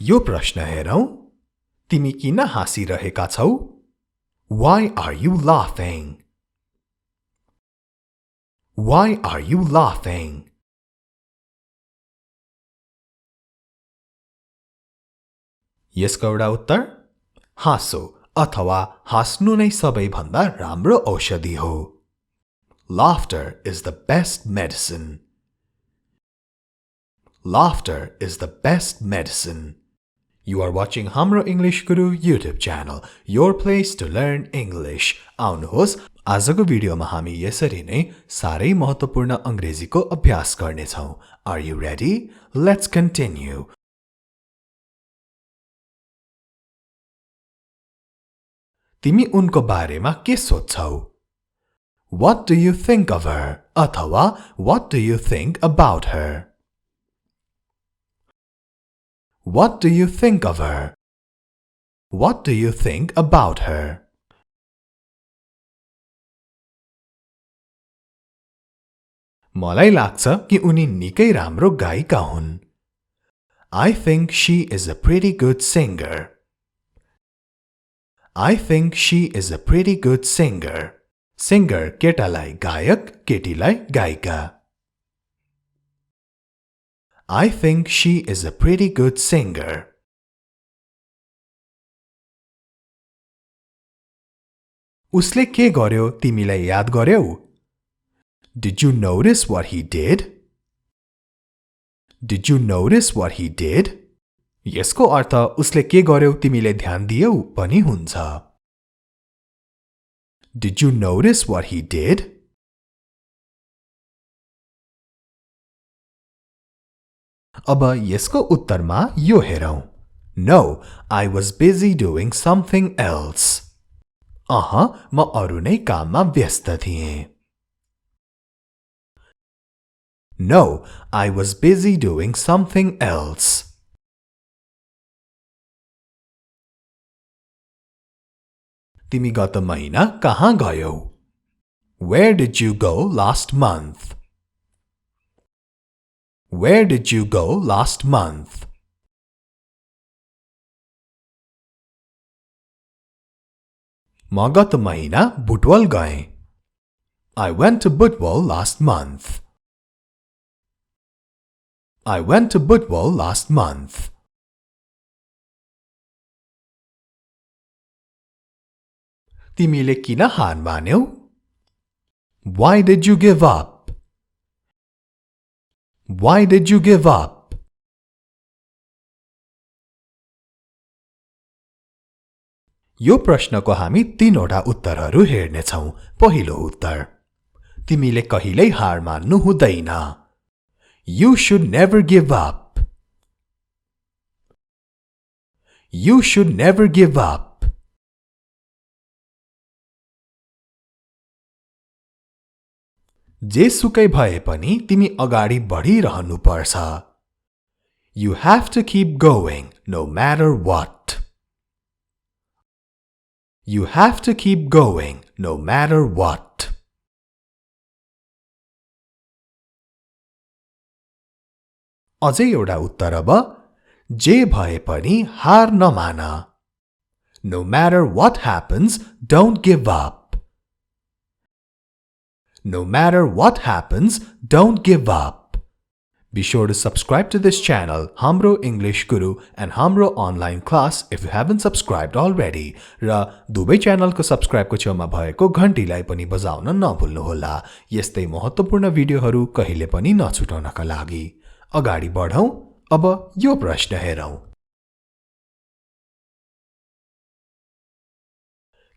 यो प्रश्न हेरौं तिमी किन हाँसिरहेका छौ Why are you laughing Why are you laughing यसको एउटा उत्तर हाँसो अथवा हाँस्नु नै सबैभन्दा राम्रो औषधि हो Laughter is the best medicine Laughter is the best medicine You are watching Hamro English Guru YouTube channel, your place to learn English. आउनुहोस् आजको भिडियोमा हामी यसरी नै सारै महत्त्वपूर्ण अंग्रेजीको अभ्यास गर्ने छौं. Are you ready? Let's continue. तिमी उनको बारेमा के सोच्छौ? What do you think of her? अथवा What do you think about her? What do you think of her? What do you think about her? मलाई लाग्छ कि उनी निकै राम्रो गायिका हुन्. I think she is a pretty good singer. I think she is a pretty good singer. Singer केटालाई गायक, केटीलाई गायिका. I think she is a pretty good singer. उसले के गर्यो तिमीलाई याद गर्यौ? Did you notice what he did? Did you notice what he did? यसको अर्थ उसले के गर्यो तिमीले ध्यान दियौ पनि हुन्छ. Did you notice what he did? अब यसको उत्तरमा यो हेरौं. No, I was busy doing something else. म अरु नै काममा व्यस्त थिएँ. No, I was busy doing something else. तिमी गत महिना कहाँ गयौ? Where did you go last month? Where did you go last month? म गत महिना बुटवल गएँ. I went to Butwal last month. I went to Butwal last month. तिमीले किन हार मान्यौ? Why did you give up? Why did you give up? यो प्रश्नको हामी तीनवटा उत्तरहरू हेर्ने छौं. पहिलो उत्तर तिमीले कहिल्यै हार मान्नु हुँदैन. You should never give up. You should never give up. जेसुकै भए पनि तिमी अगाडि बढिरहनु पर्छ. You have to keep going no matter what. You have to keep going no matter what. अझै एउटा उत्तर अब जे भए पनि हार नमान. No matter what happens, don't give up. No matter what happens, don't give up. Be sure to subscribe to this channel, Hamro English Guru and Hamro Online Class if you haven't subscribed already. र दुवै च्यानलको सब्स्क्राइबको छेउमा भएको घण्टीलाई पनि बजाउन नभुल्नुहोला. यस्तै महत्त्वपूर्ण भिडियोहरू कहिले पनि नछुटाउनका लागि. अगाडि बढौं. अब यो प्रश्न हेरौं.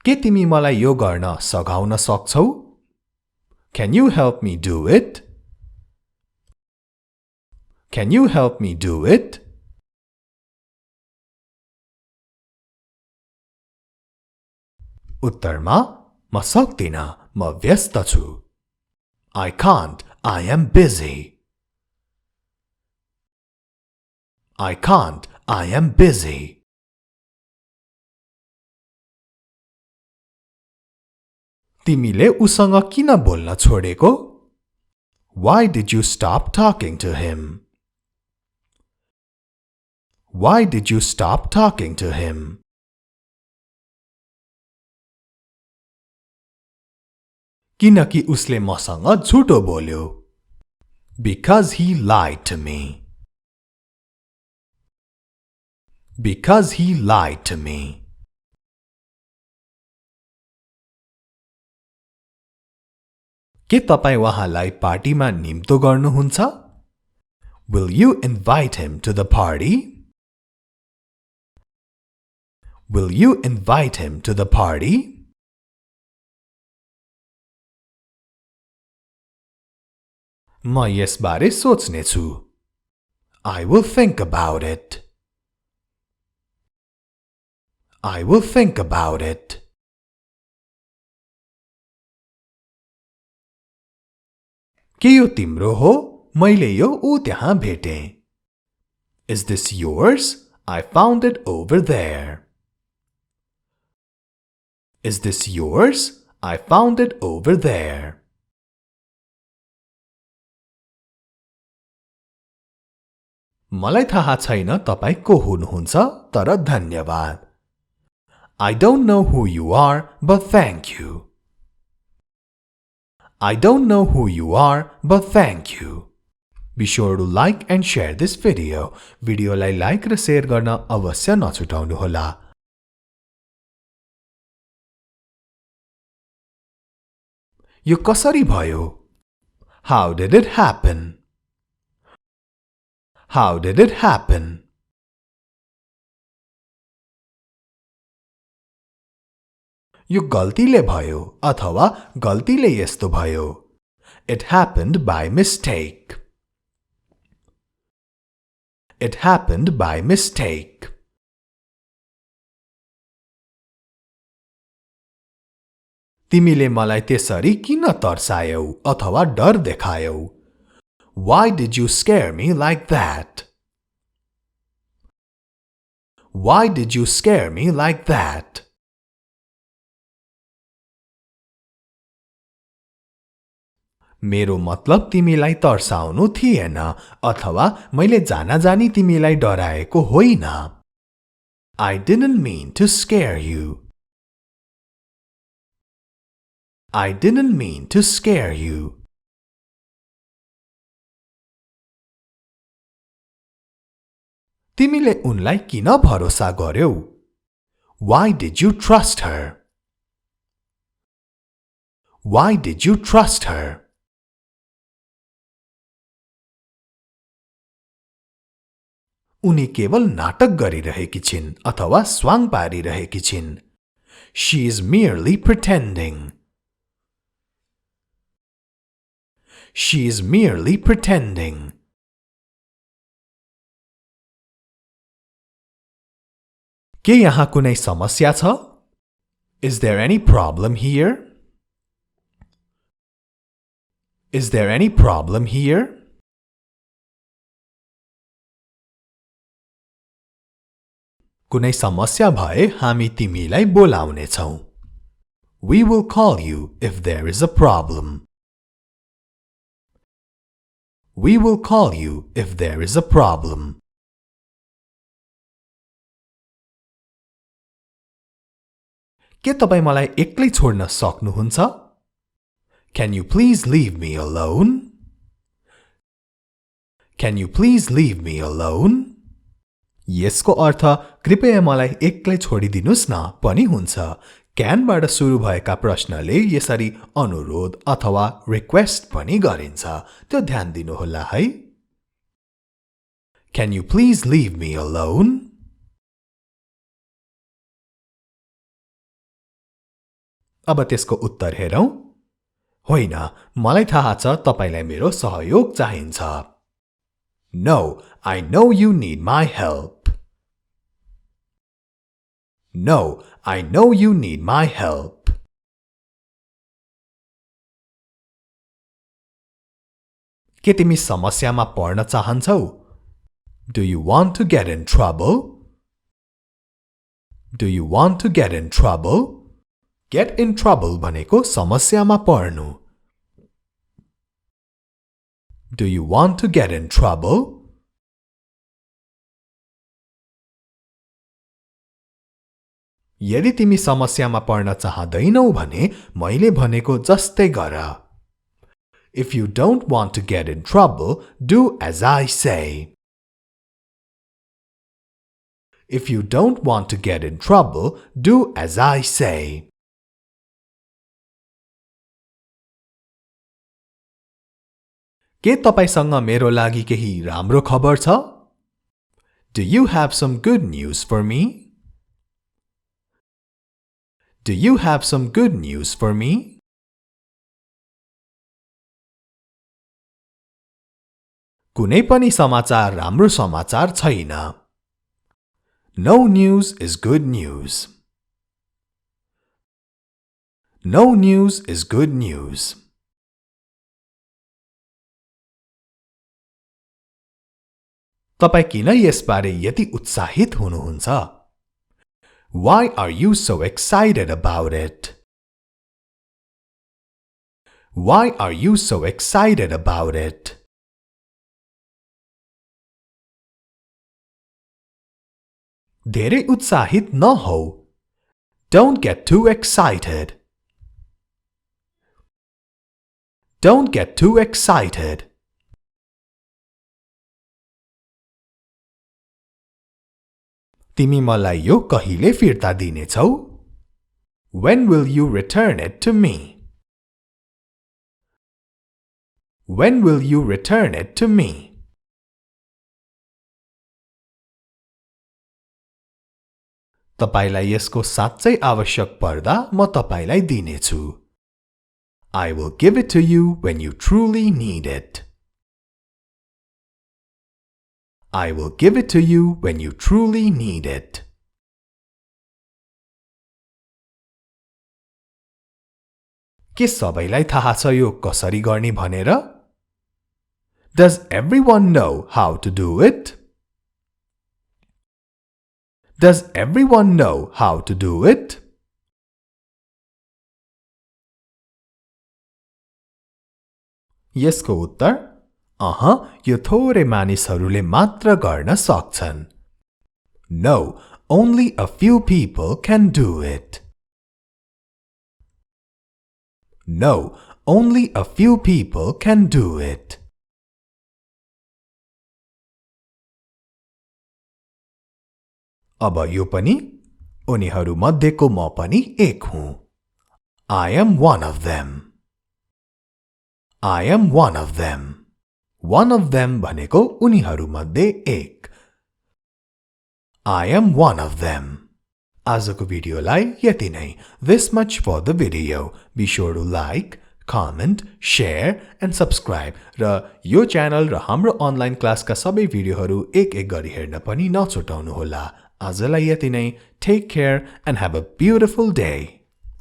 के तिमी मलाई यो गर्न सघाउन सक्छौ? Can you help me do it? Can you help me do it? उत्तरमा म सक्दिन, म व्यस्त छु. I can't, I am busy. I can't, I am busy. तिमीले उसँग किन बोल्न छोडेको? Why did you stop talking to him? Why did you stop talking to him? किनकि उसले मसँग झुटो बोल्यो. Because he lied to me. Because he lied to me. के तपाई उहाँलाई पार्टीमा निम्तो गर्नुहुन्छ? Will you invite him to the party? Will you invite him to the party? म यसबारे सोच्नेछु. I will think about it. I will think about it. के यो तिम्रो हो? मैले यो ऊ त्यहाँ भेटेँ. Is this yours? I found it over there. Is this yours? I found it over there. मलाई थाहा छैन तपाई को हुनुहुन्छ, तर धन्यवाद. I don't know who you are, but thank you. I don't know who you are, but thank you. Be sure to like and share this video. भिडियोलाई like र शेयर गर्न अवश्य नछुटाउनुहोला. यो कसरी भयो? How did it happen? How did it happen? यो गल्तीले भयो अथवा गल्तीले यस्तो भयो. It happened by mistake. It happened by mistake. तिमीले मलाई त्यसरी किन तर्सायौ अथवा डर देखायौ? Why did you scare me like that? Why did you scare me like that? मेरो मतलब तिमीलाई तर्साउनु थिएन अथवा मैले जानाजानी तिमीलाई डराएको होइन. I didn't mean to scare you. I didn't mean to scare you. तिमीले उनलाई किन भरोसा गर्यौ? Why did you trust her? Why did you trust her? उनी केवल नाटक गरिरहेकी छिन् अथवा स्वाङ पारिरहेकी छिन्. She is merely pretending. She is merely pretending. के यहाँ कुनै समस्या छ? Is there any problem here? Is there any problem here? कुनै समस्या भए हामी तिमीलाई बोलाउने छौं. We will call you if there is a problem. We will call you if there is a problem. के तपाई मलाई एक्लै छोड्न सक्नुहुन्छ? Can you please leave me alone? Can you please leave me alone? यसको अर्थ कृपया मलाई एक्लै छोडिदिनुस् न पनि हुन्छ. क्यानबाट सुरु भएका प्रश्नले यसरी अनुरोध अथवा रिक्वेस्ट पनि गरिन्छ. त्यो ध्यान दिनुहोला है. Can you please leave me alone? अब त्यसको उत्तर हेरौं. होइन, मलाई थाहा छ तपाईलाई मेरो सहयोग चाहिन्छ. No, I know you need my help. No, I know you need my help. के तिमी समस्यामा पर्न चाहन्छौ? Do you want to get in trouble? Do you want to get in trouble? Get in trouble भनेको समस्यामा पर्नु. Do you want to get in trouble? यदि तिमी समस्यामा पर्न चाहदैनौ भने मैले भनेको जस्तै गर. If you don't want to get in trouble, do as I say. If you don't want to get in trouble, do as I say. के तपाईसँग मेरो लागि केही राम्रो खबर छ? Do you have some good news for me? Do you have some good news for me? कुनै पनि समाचार राम्रो समाचार छैन. No news is good news. No news is good news. तपाई किन यसबारे यति उत्साहित हुनुहुन्छ? Why are you so excited about it? Why are you so excited about it? धेरै उत्साहित नहौ. Don't get too excited. Don't get too excited. तिमी मलाई यो कहिले फिर्ता दिनेछौ? When will you return it to me? When will you return it to me? तपाईलाई यसको साच्चै आवश्यक पर्दा म तपाईलाई दिनेछु. I will give it to you when you truly need it. I will give it to you when you truly need it. के सबैलाई थाहा छ यो कसरी गर्ने भनेर? Does everyone know how to do it? Does everyone know how to do it? यसको उत्तर यो थोरै मानिसहरूले मात्र गर्न सक्छन्. No, only a few people can do it. No, only a few people can do it. अब यो पनि उनीहरू मध्येको म पनि एक हुँ. I am one of them. I am one of them. One of them भनेको उनीहरू मध्ये एक. I am one of them. आजको भिडियोलाई यति नै. This much for the video. Be sure to like, comment, share and subscribe. र यो च्यानल र हाम्रो अनलाइन क्लासका सबै भिडियोहरू एक गरी हेर्न पनि नछुटाउनु होला. आजलाई यति नै. Take care and have a beautiful day.